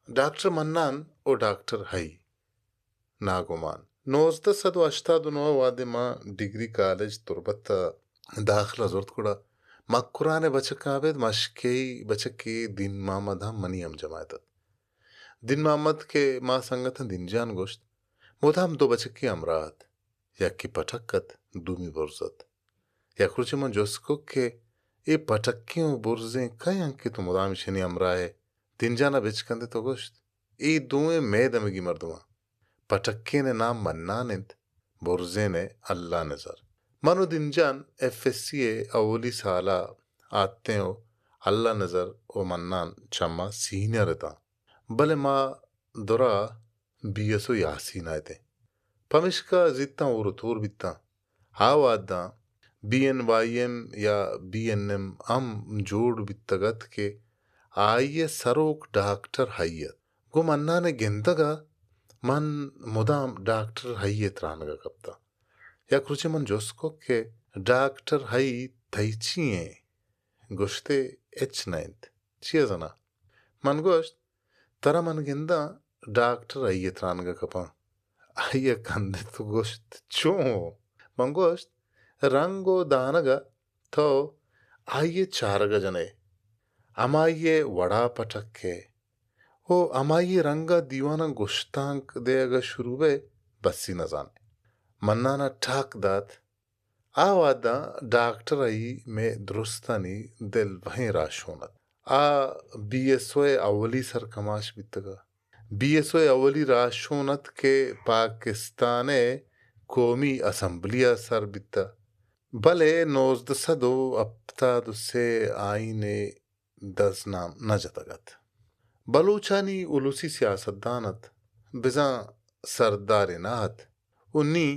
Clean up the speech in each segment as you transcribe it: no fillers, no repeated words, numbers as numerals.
Doctor mannan ओ doctor हई नागुमान 1989 वादे मा डिग्री कॉलेज तुर्बत दाखला जोर्त कुड़ा मक्कुराने बचकावेद मशकेई बचके दिन मामदा मनियम जमायत दिन मामद के मा संगठन दिन जान गोश्त मुदाम दो बचके अमरात या की पटकत दूमी बुरजत या खुर्ची मन जोस्को के ए पटक्कियों बुरजें कई अंके तो मुदाम शनी अमराए दिन जाना बिचकंदे तो गोश्त ए दुए मैं दमगी मर्दुआ पटक्के ने नाम मन्ना निंत बुरजे ने अल्लाह नजर मनु दिनजान एफएससी अवली साला आते हो अल्लाह नजर ओ मन्नान चम्मा सीनियर था भले माँ दुरा बीएसओ यासीन आए थे पमिश्का जितना और तोर बिता आवादा बीएनवाईएम या बीएनएम हम जोड़ बितगत के आइए सरोक डॉक्टर हय्यत गो मन्ना ने गेंदगा मन मुदाम डॉक्टर हय्यत रानगा कप्ता या कुछ मन जोस्को के डॉक्टर हई थैचिए गोश्ते एच नाइन्थ चिया जना मन गोश्त तरा मन गेंदा डॉक्टर हय्यत रानगा कपा आइए कंदे तो गोश्त चो मन गोश्त रंगो दानगा तो आइए चारगा जने अमाइये वड़ा पटक्के ओ अमाइये रंगा दीवाना गोश्तांक देगा शुरूबे बस्सी न जाने मन्नाना ठाक दात आवादा डॉक्टर आई में दुरुस्तानी दिल वहीं राशोनत आ बीएसओ अवली सर कमाश बितगा बीएसओ अवली राशोनत के पाकिस्ताने कौमी असम्बलिया सर बिता भले 1902 अप्ता दुसे आईने 10 नाम न जतगत बलूचानी उलूसी सियासतदानत बिजा सरदार नाहत उन्नी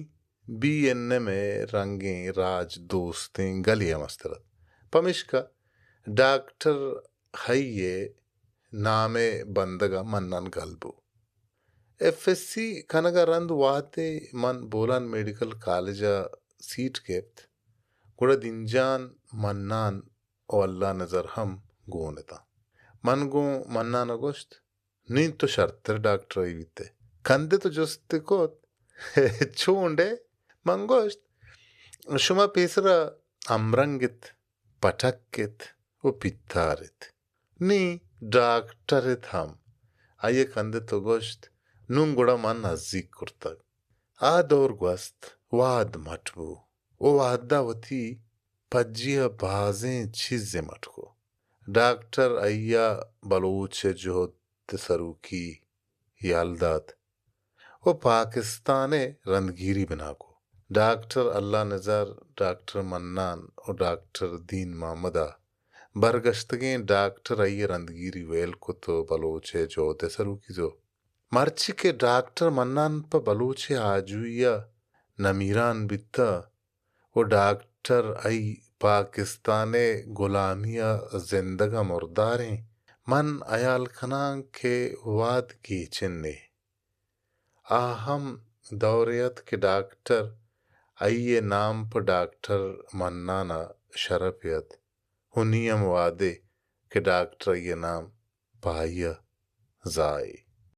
बीएनए में रंगें राज दोस्तें गलियां मस्तरत पमिश्का डॉक्टर हइये नामे बंदगा मन्नन गलबू एफएससी कनगा रंद वाते मन बोलान मेडिकल कॉलेजा सीट केप्त गुड़ा दिनजान मन्नान ओ अल्लाह नजर हम गोनता मन गो मन्नान अगोश्त नींद तो शर्तर डॉक्टर आई बीते कंदे तो जोस्ते कोत चूंडे मंगोश्त शुमा पेसरा अमरंगित पटक्कित वो पित्तारित नी डॉक्टरित हम आइए कंदे तो गोश्त नुंगुड़ा मन नजदीक कुर्तक आ दौर ग्वस्त वाद मटबू ओ वादावती पज्जिया बाजें चीजें मटको डॉक्टर अय्या बलूच जो तसरू की यालदात वो पाकिस्ताने रंदगीरी बना को डॉक्टर अल्लाह नज़र डॉक्टर मन्नान और डॉक्टर दीन मामदा बरगश्तगें डॉक्टर अय्या रंदगीरी वेल को तो बलूचे जो तसरू की जो मर्ची के डॉक्टर मन्नान पर बलूचे आजुया नमीरान बिता वो डॉक्टर आई पाकिस्ताने गुलामिया जिंदगा मुर्दारें मन अयाल खनां के वाद की चिन्ने आहम दौरियत के डॉक्टर आइए नाम पर डॉक्टर मन्नाना शरफियत हुनियम वादे के डॉक्टर ये नाम पाया जाए।